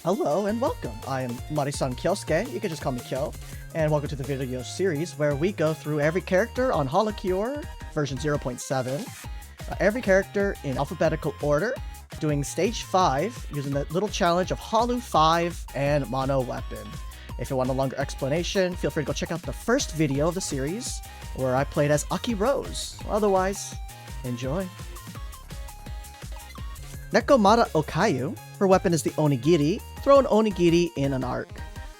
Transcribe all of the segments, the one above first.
Hello and welcome. I am Marisan Kyosuke, you can just call me Kyo, and welcome to the video series where we go through every character on HoloCure version 0.7, every character in alphabetical order, doing stage 5 using the little challenge of Halu 5 and Mono Weapon. If you want a longer explanation, feel free to go check out the first video of the series where I played as Aki Rose. Otherwise, enjoy. Nekomata Okayu, her weapon is the Onigiri. Throw an Onigiri in an arc.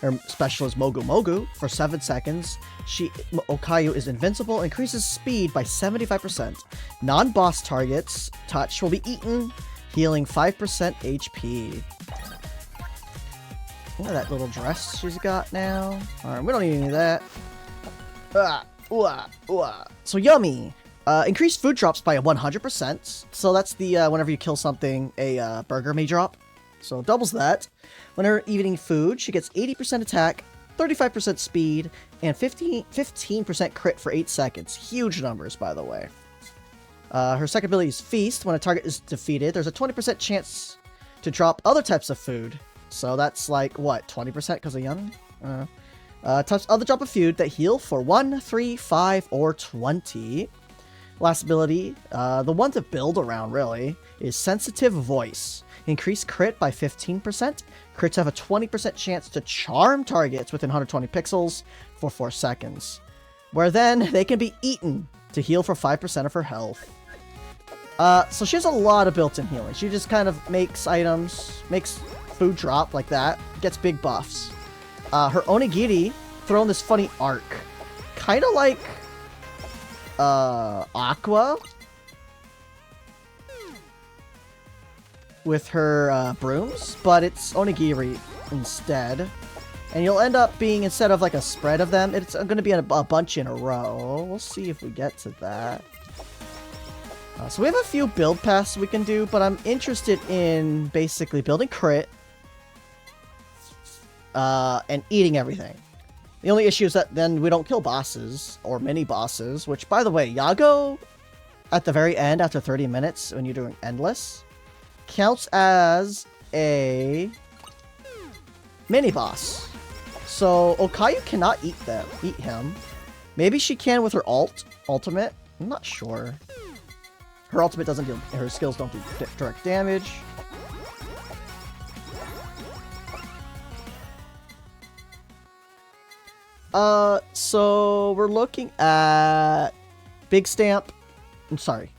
Her special is Mogu Mogu. For 7 seconds, Okayu is invincible, increases speed by 75%. Non-boss targets touch will be eaten, healing 5% HP. Look at that little dress she's got now. Alright, we don't need any of that. So yummy! Increased food drops by 100%. So that's the, whenever you kill something, a burger may drop. So doubles that. Whenever eating food, she gets 80% attack, 35% speed, and 15% crit for 8 seconds. Huge numbers, by the way. Her second ability is Feast. When a target is defeated, there's a 20% chance to drop other types of food. So that's like, what, 20% because of yummy? Touch other drop of food that heal for 1, 3, 5, or 20. Last ability, the one to build around, really, is Sensitive Voice. Increase crit by 15%. Crits have a 20% chance to charm targets within 120 pixels for 4 seconds. Where then, they can be eaten to heal for 5% of her health. So she has a lot of built-in healing. She just kind of makes items, makes food drop like that, gets big buffs. Her Onigiri throw in this funny arc. Kind of like Aqua with her brooms, but it's Onigiri instead. And you'll end up being, instead of like a spread of them, it's going to be a bunch in a row. We'll see if we get to that. So we have a few build paths we can do, but I'm interested in basically building crit and eating everything. The only issue is that then we don't kill bosses, or mini bosses, which, by the way, Yago, at the very end, after 30 minutes, when you're doing Endless, counts as a mini boss. So, Okayu cannot eat him. Maybe she can with her ultimate. I'm not sure. Her ultimate doesn't deal, her skills don't do direct damage. So we're looking at Big Stamp. I'm sorry.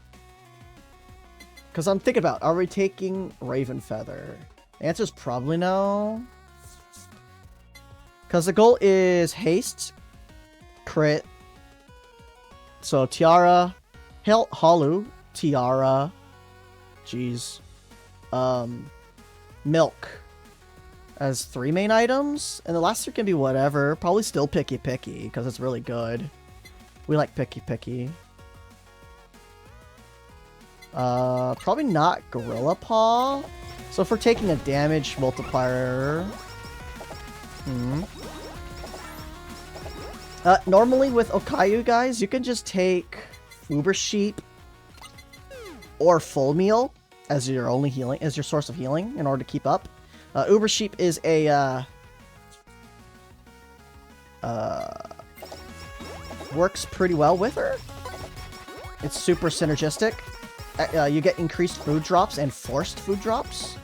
Because I'm thinking about, are we taking Raven Feather? The answer is probably no. Because the goal is haste, crit. So Tiara, Halu, Tiara, jeez, Milk as 3 main items, and the last 3 can be whatever. Probably still Picky Picky, because it's really good. We like Picky Picky. Probably not Gorilla Paw. So if we're taking a damage multiplier... normally with Okayu, guys, you can just take Uber Sheep or Full Meal as your only healing, as your source of healing in order to keep up. Uber Sheep is a, works pretty well with her. It's super synergistic. You get increased food drops and forced food drops,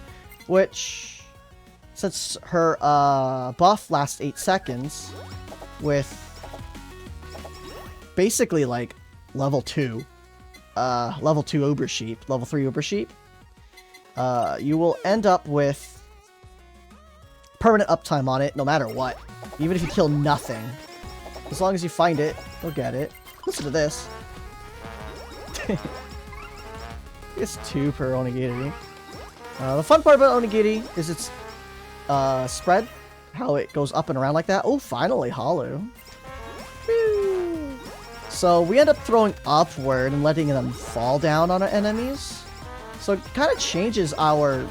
which, since her, buff lasts 8 seconds, with basically, like, level 2 Uber Sheep, level 3 Uber Sheep, you will end up with permanent uptime on it, no matter what. Even if you kill nothing. As long as you find it, you'll get it. Listen to this. It's 2 per Onigiri. The fun part about Onigiri is its spread. How it goes up and around like that. Oh, finally, Halu. Woo. So we end up throwing upward and letting them fall down on our enemies. So it kind of changes our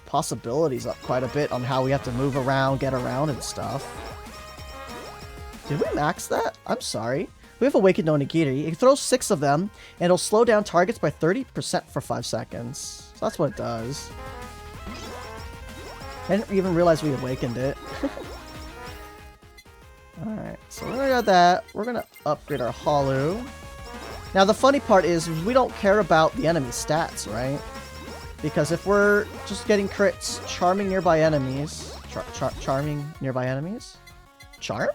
possibilities up quite a bit on how we have to move around, get around, and stuff. Did we max that? I'm sorry. We have Awakened Onigiri. It throws 6 of them, and it'll slow down targets by 30% for 5 seconds. It's So that's what it does. I didn't even realize we awakened it. Alright, so we're gonna do that. We're gonna upgrade our Halu. Now the funny part is we don't care about the enemy stats, right? Because if we're just getting crits, charming nearby enemies... charming nearby enemies? Charm?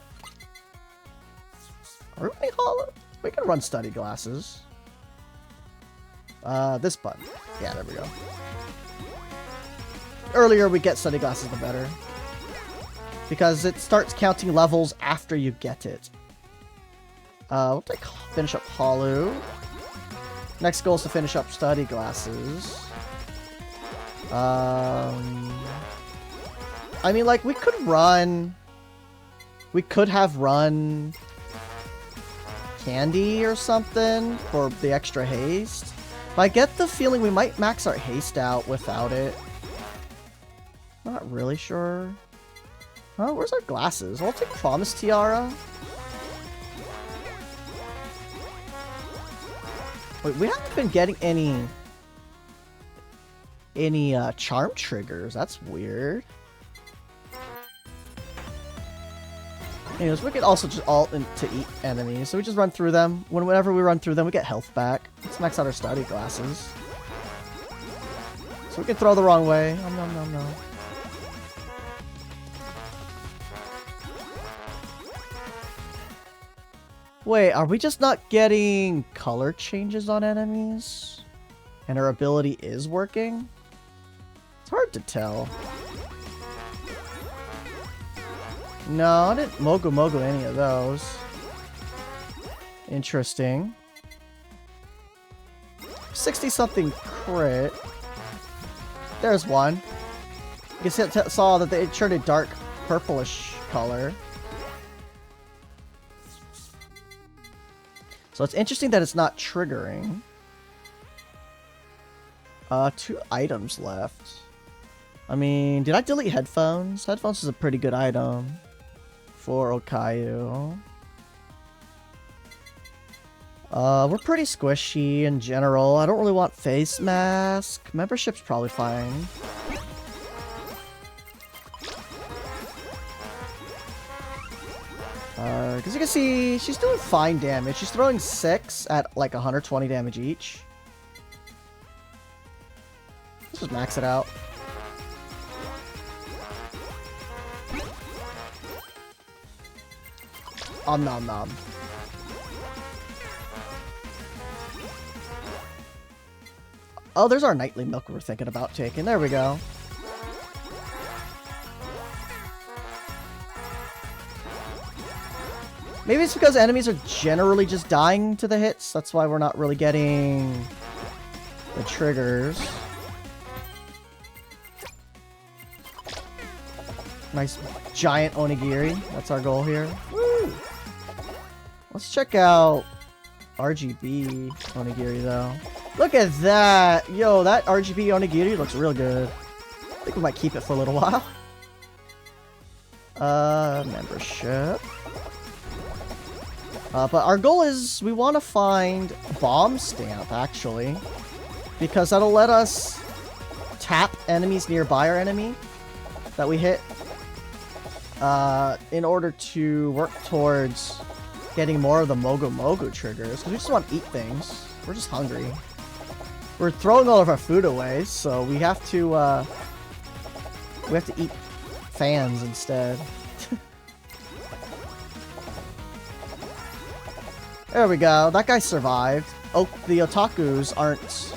Are we running Halu? We can run study glasses. This button. Yeah, there we go. Earlier we get study glasses, the better. Because it starts counting levels after you get it. We'll finish up Halu. Next goal is to finish up study glasses. I mean, like, we could run... We could have run... Candy or something for the extra haste. But I get the feeling we might max our haste out without it. Not really sure. Oh, where's our glasses? I'll take Promise Tiara. Wait, we haven't been getting any charm triggers. That's weird. Anyways, we could also just ult to eat enemies. So we just run through them. Whenever we run through them, we get health back. Let's max out our study glasses. So we can throw the wrong way. Oh, no. Wait, are we just not getting color changes on enemies? And our ability is working? It's hard to tell. No, I didn't Mogu any of those. Interesting. 60-something crit. There's one. You saw that it turned a dark purplish color. So it's interesting that it's not triggering. 2 items left. I mean, did I delete headphones? Headphones is a pretty good item for Okayu. We're pretty squishy in general. I don't really want face mask. Membership's probably fine. Because you can see, she's doing fine damage. She's throwing 6 at like 120 damage each. Let's just max it out. Nom nom. Oh, there's our nightly milk we're thinking about taking. There we go. Maybe it's because enemies are generally just dying to the hits. That's why we're not really getting the triggers. Nice giant onigiri. That's our goal here. Woo! Let's check out RGB onigiri though. Look at that! Yo, that RGB onigiri looks real good. I think we might keep it for a little while. Membership. But our goal is we want to find Bomb Stamp, actually. Because that'll let us tap enemies nearby our enemy that we hit. In order to work towards getting more of the Mogu triggers. Because we just want to eat things. We're just hungry. We're throwing all of our food away, so we have to eat fans instead. There we go. That guy survived. Oh, the otakus aren't...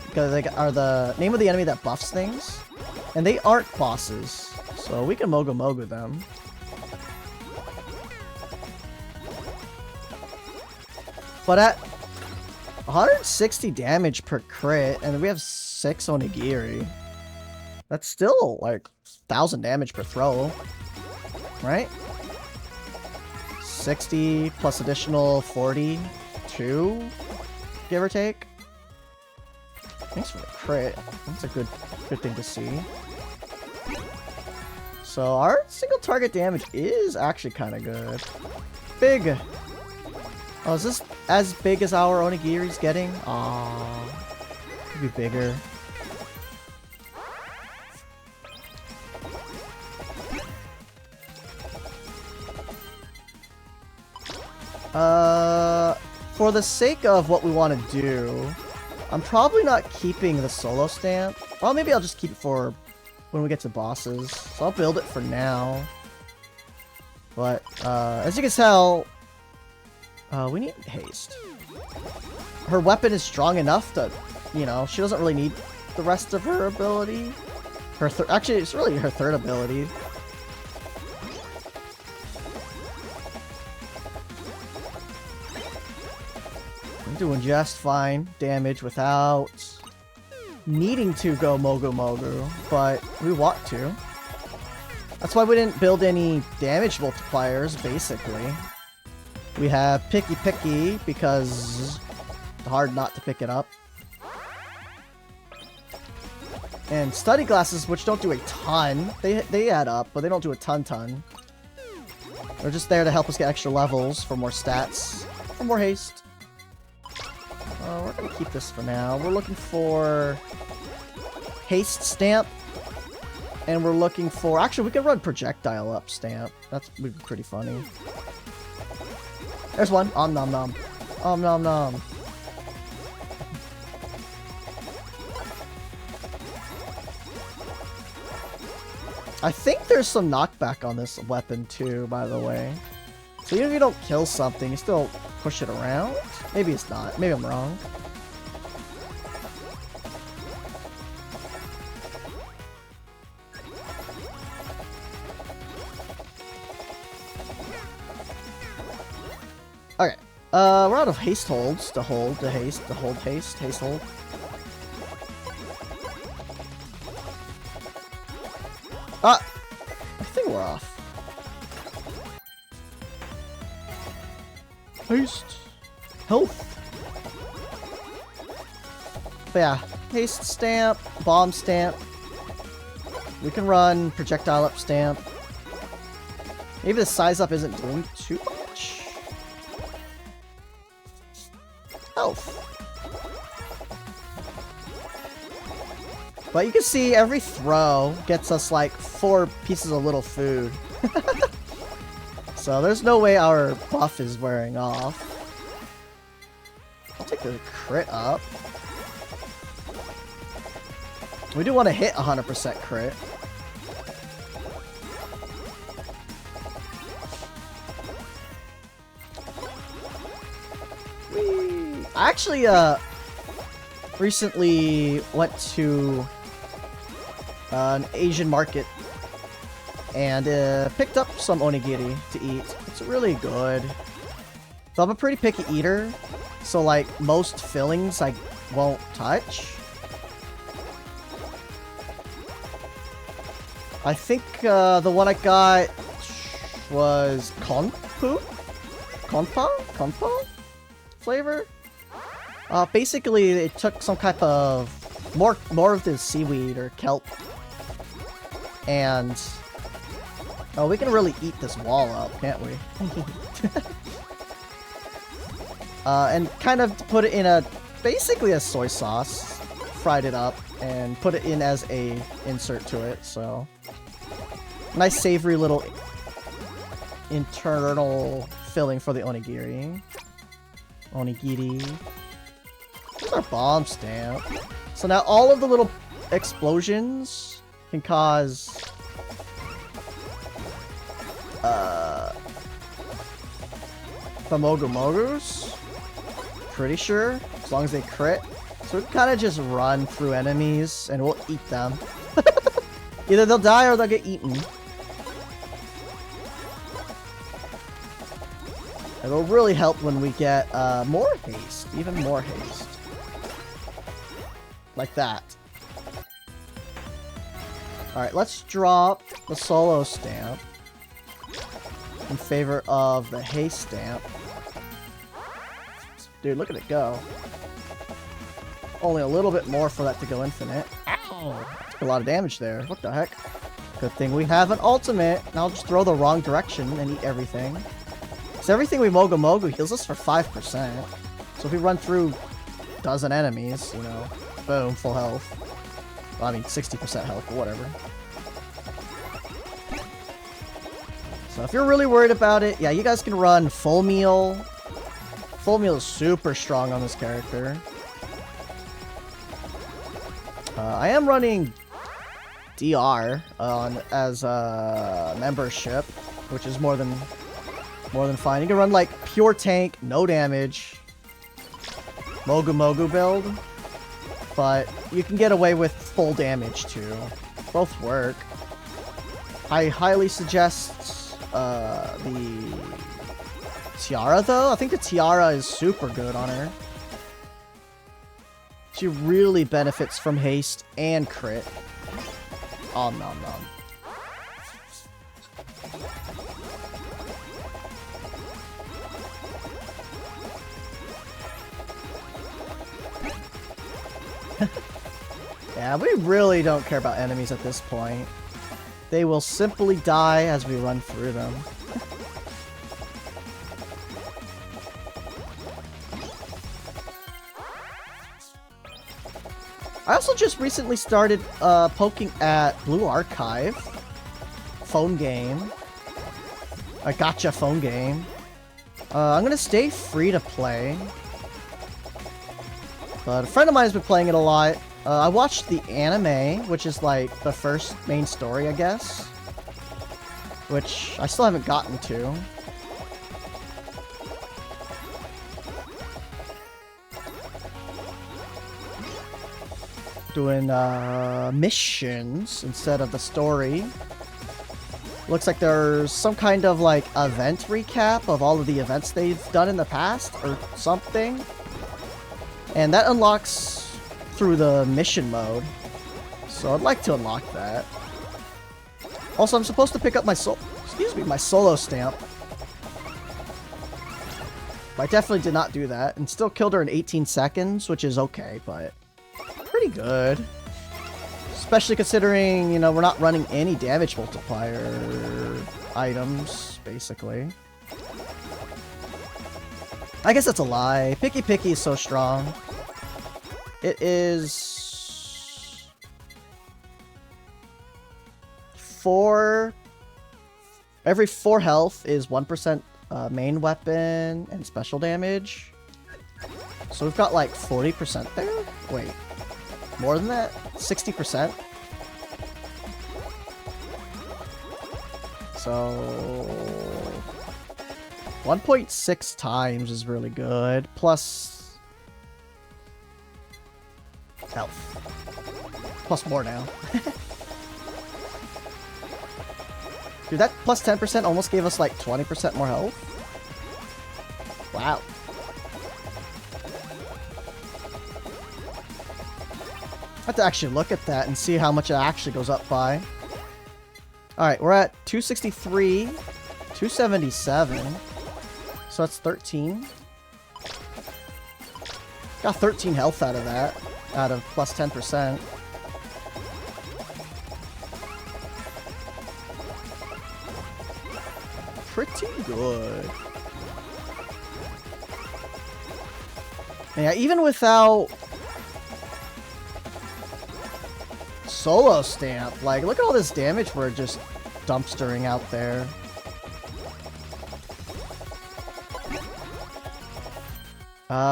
Because they are the name of the enemy that buffs things. And they aren't bosses. So we can Mogu them. But at 160 damage per crit, and we have 6 onigiri. That's still like 1,000 damage per throw. Right? 60 plus additional 42, give or take. Thanks for the crit. That's a good thing to see. So our single target damage is actually kind of good. Big. Oh, is this as big as our onigiri's getting? Aww. Could be bigger. For the sake of what we want to do, I'm probably not keeping the solo stamp. Well, maybe I'll just keep it for when we get to bosses. So I'll build it for now. But, as you can tell, we need haste. Her weapon is strong enough to, you know, she doesn't really need the rest of her ability. Actually, it's really her third ability. I'm doing just fine damage without needing to go Mogu Mogu, but we want to. That's why we didn't build any damage multipliers, basically. We have Picky Picky because it's hard not to pick it up. And Study Glasses, which don't do a ton. They add up, but they don't do a ton. They're just there to help us get extra levels for more stats, for more haste. We're gonna keep this for now. We're looking for haste stamp, and we're looking for. Actually, we can run projectile up stamp. Would be pretty funny. There's one. Om nom nom. Om nom nom. I think there's some knockback on this weapon too, by the way. So even if you don't kill something, you still push it around? Maybe it's not. Maybe I'm wrong. Okay. We're out of haste holds to hold, to haste, to hold haste, haste hold. Ah! I think we're off. Haste. Health. But yeah, haste stamp, bomb stamp. We can run projectile up stamp. Maybe the size up isn't doing too much. Health. But you can see every throw gets us like 4 pieces of little food. So there's no way our buff is wearing off. I'll take the crit up. We do want to hit 100% crit. Whee! I actually recently went to an Asian market and picked up some onigiri to eat. It's really good. So I'm a pretty picky eater, so like most fillings I won't touch. I think the one I got was konpo flavor. Basically, it took some type of more of the seaweed or kelp, and oh, we can really eat this wall up, can't we? And kind of put it in basically a soy sauce, fried it up, and put it in as a insert to it. So nice savory little internal filling for the onigiri. Here's our bomb stamp. So now all of the little explosions can cause the Mogu Mogus. Pretty sure, as long as they crit. So we kind of just run through enemies and we'll eat them. Either they'll die or they'll get eaten. It'll really help when we get more haste, even more haste. Like that. Alright, let's drop the solo stamp in favor of the haste stamp. Dude, look at it go. Only a little bit more for that to go infinite. Ow! Took a lot of damage there. What the heck? Good thing we have an ultimate. And I'll just throw the wrong direction and eat everything. So everything we Mogu Mogu heals us for 5%. So if we run through a dozen enemies, you know, boom, full health. Well, I mean, 60% health, but whatever. So if you're really worried about it, yeah, you guys can run full meal, Full meal is super strong on this character. I am running DR as a membership, which is more than fine. You can run like pure tank, no damage, Mogu Mogu build, but you can get away with full damage too. Both work. I highly suggest the Tiara though. I think the Tiara is super good on her. She really benefits from haste and crit. Nom nom. Yeah, we really don't care about enemies at this point. They will simply die as we run through them. I also just recently started poking at Blue Archive. Phone game. A gacha phone game. I'm gonna stay free to play. But a friend of mine has been playing it a lot. I watched the anime, which is like the first main story, I guess. Which I still haven't gotten to. Doing missions instead of the story. Looks like there's some kind of like event recap of all of the events they've done in the past or something. And that unlocks through the mission mode. So I'd like to unlock that. Also, I'm supposed to pick up my my solo stamp. But I definitely did not do that and still killed her in 18 seconds, which is okay, but pretty good. Especially considering, you know, we're not running any damage multiplier items, basically. I guess that's a lie. Picky Picky is so strong. It is... Every 4 health is 1% main weapon and special damage. So we've got like 40% there? Wait. More than that? 60%? So... 1.6 times is really good. Plus... health. Plus more now. Dude, that plus 10% almost gave us like 20% more health. Wow. I have to actually look at that and see how much it actually goes up by. Alright, we're at 263, 277. So that's 13. Got 13 health out of that, out of plus 10%. Pretty good. Yeah, even without solo stamp, like, look at all this damage we're just dumpstering out there.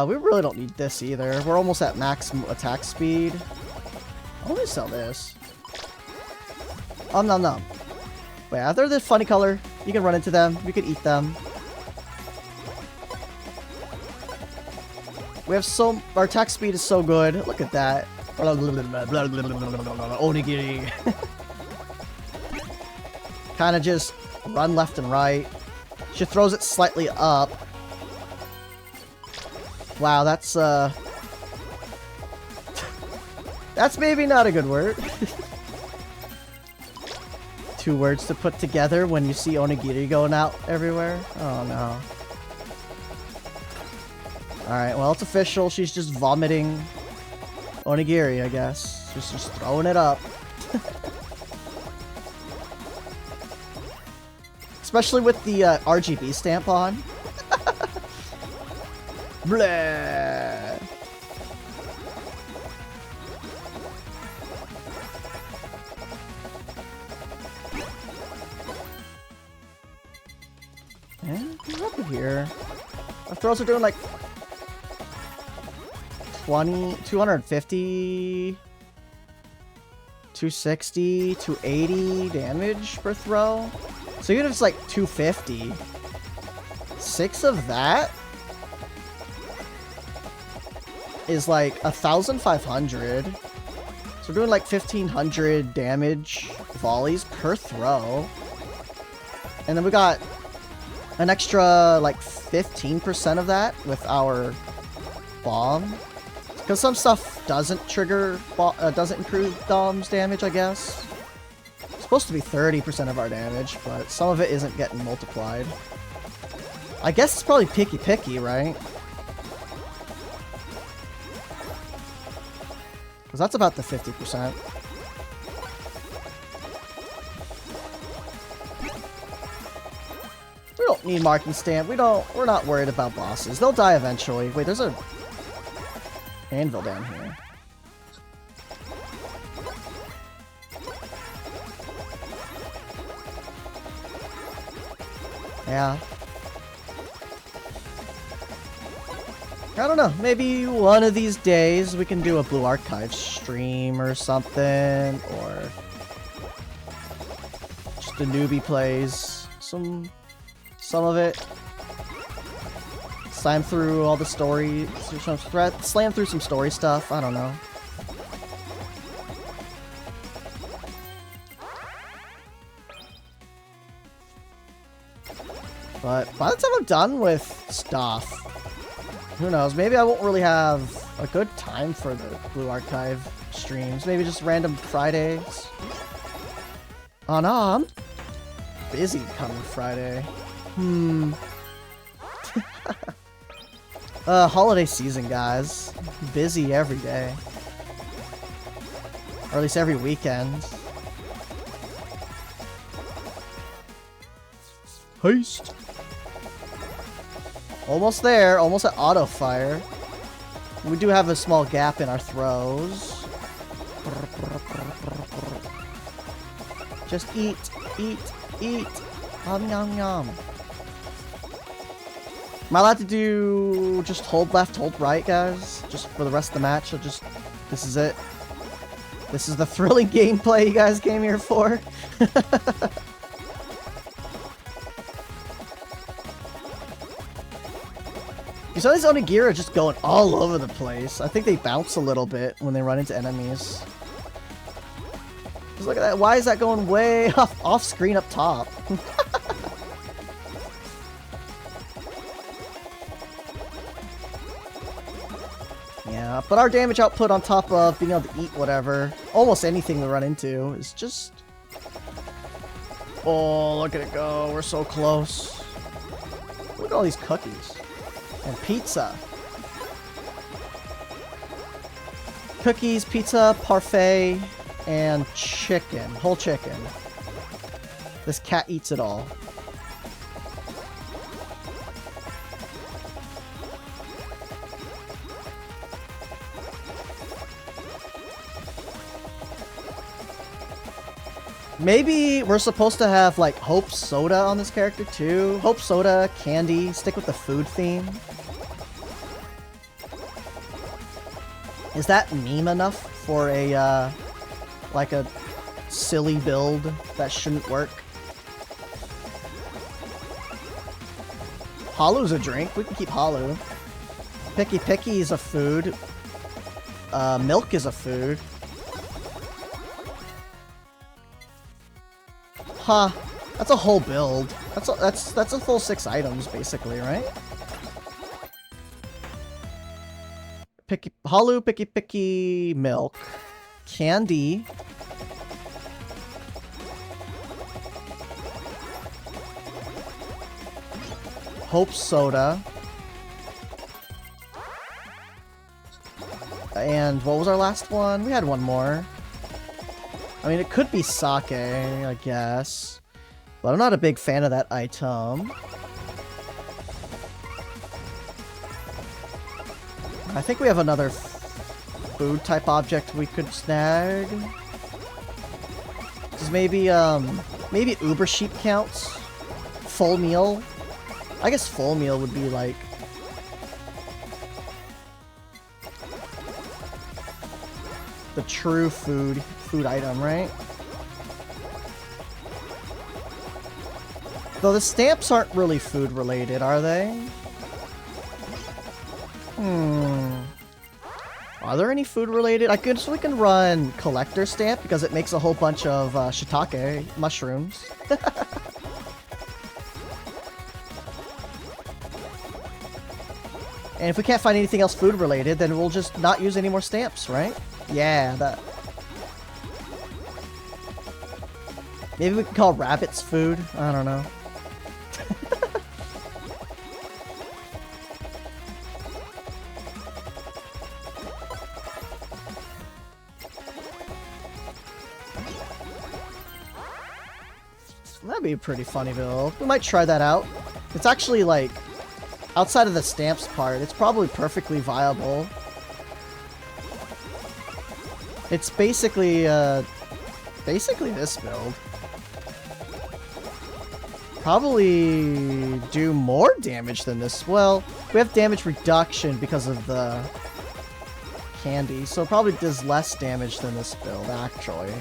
We really don't need this either. We're almost at max attack speed. I want to sell this. No. Wait, are they the funny color? You can run into them. You can eat them. We have our attack speed is so good. Look at that. Onigiri. Kind of just run left and right. She throws it slightly up. Wow, that's that's maybe not a good word. 2 words to put together when you see onigiri going out everywhere. Oh no. Alright, well, it's official. She's just vomiting onigiri, I guess. She's just throwing it up. Especially with the RGB stamp on. Blah. Yeah, we're up here. Our throws are doing like 250, 260, 280 damage per throw. So even if it's like 250, 6 of that is like 1,500. So we're doing like 1,500 damage volleys per throw. And then we got an extra like 15% of that with our bomb. Because some stuff doesn't trigger, doesn't include bombs damage, I guess. It's supposed to be 30% of our damage, but some of it isn't getting multiplied. I guess it's probably picky, right? Because that's about the 50%. We don't need marking stamp. We're not worried about bosses. They'll die eventually. Wait, there's a anvil down here. Yeah. I don't know. Maybe one of these days we can do a Blue Archive stream or something, or just a newbie plays some of it. Slam through all the story, slam through some story stuff. I don't know. But by the time I'm done with stuff, who knows? Maybe I won't really have a good time for the Blue Archive streams. Maybe just random Fridays. Oh no, I'm busy coming Friday. Holiday season, guys. Busy every day. Or at least every weekend. Haste. Almost there. Almost at auto fire. We do have a small gap in our throws. Just eat. Eat. Eat. Nom nom nom. Am I allowed to do just hold left, hold right, guys? Just for the rest of the match? This is it. This is the thrilling gameplay you guys came here for? These Onigiri are just going all over the place. I think they bounce a little bit when they run into enemies. Just look at that. Why is that going way off screen up top? Yeah, but our damage output on top of being able to eat whatever, almost anything we run into, is just... Oh, look at it go. We're so close. Look at all these cookies. And pizza. Cookies, pizza, parfait, and chicken. Whole chicken. This cat eats it all. Maybe we're supposed to have, like, Hope Soda on this character, too. Hope Soda, candy, stick with the food theme. Is that meme enough for a, like a silly build that shouldn't work? Halu's a drink. We can keep Halu. Picky Picky is a food. Milk is a food. Huh. That's a whole build. That's a full 6 items, basically, right? Halu, Picky Picky, milk. Candy. Hope Soda. And what was our last one? We had one more. I mean, it could be sake, I guess. But I'm not a big fan of that item. I think we have another food type object we could snag. Does maybe Uber Sheep counts? Full meal? I guess full meal would be like... the true food item, right? Though the stamps aren't really food related, are they? Are there any food related? I guess we can run collector stamp because it makes a whole bunch of shiitake mushrooms. And if we can't find anything else food related, then we'll just not use any more stamps, right? Yeah, that. Maybe we can call rabbits food. I don't know. That'd be a pretty funny build. We might try that out. It's actually like, outside of the stamps part, it's probably perfectly viable. It's basically this build. Probably do more damage than this. Well, we have damage reduction because of the candy, so it probably does less damage than this build, actually.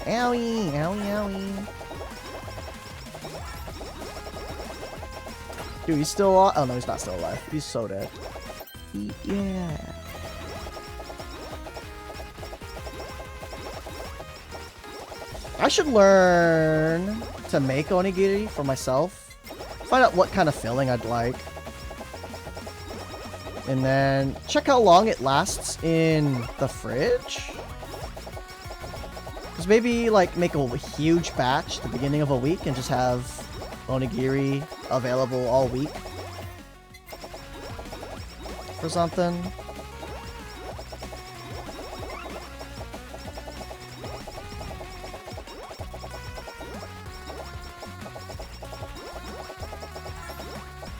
Owie, owie, owie. Dude, he's still alive. Oh no, he's not still alive. He's so dead. Yeah. I should learn to make onigiri for myself. Find out what kind of filling I'd like. And then check how long it lasts in the fridge. Just maybe like make a huge batch at the beginning of a week and just have onigiri available all week. For something.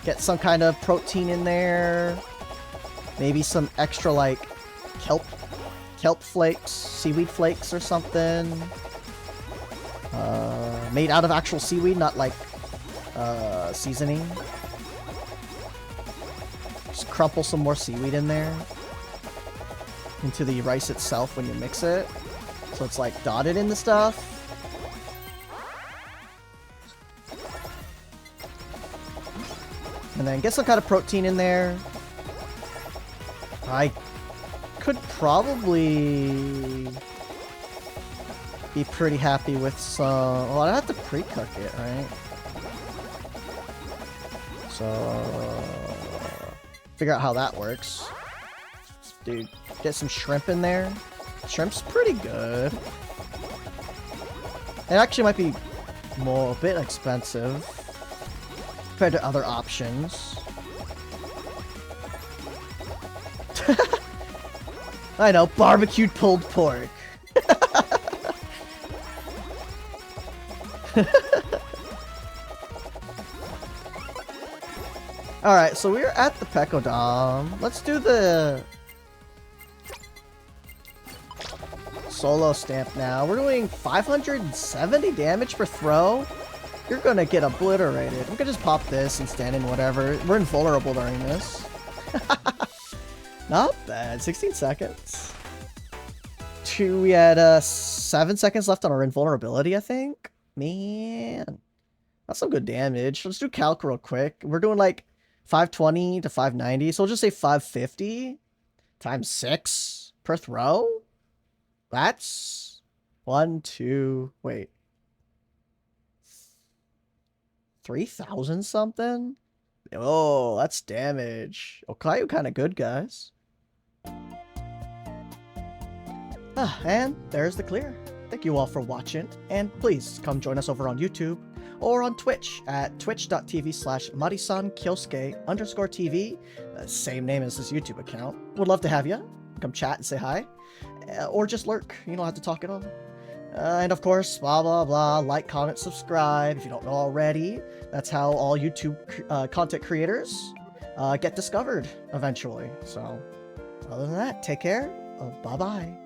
Get some kind of protein in there. Maybe some extra like kelp flakes, seaweed flakes or something. Made out of actual seaweed, not like seasoning. Just crumple some more seaweed in there into the rice itself when you mix it. So it's like dotted in the stuff. And then get some kind of protein in there. I could probably be pretty happy with some... Well, I'd have to pre-cook it, right? So... figure out how that works. Dude, get some shrimp in there. Shrimp's pretty good. It actually might be a bit expensive compared to other options. I know, barbecued pulled pork. Alright, so we're at the Pekodom. Let's do the solo stamp now. We're doing 570 damage per throw. You're gonna get obliterated. We could just pop this and stand in whatever. We're invulnerable during this. Not bad. 16 seconds. We had 7 seconds left on our invulnerability, I think. Man. That's some good damage. Let's do calc real quick. We're doing like 520 to 590. So we'll just say 550 times 6 per throw. That's 3,000 something? Oh, that's damage. Okayu kind of good, guys. And there's the clear. Thank you all for watching, and please come join us over on YouTube or on Twitch at twitch.tv/marisankyosuke_TV. Same name as this YouTube account. Would love to have you. Come chat and say hi. Or just lurk. You don't have to talk at all. And of course, blah, blah, blah. Like, comment, subscribe if you don't know already. That's how all YouTube content creators get discovered eventually. So, other than that, take care. Bye-bye.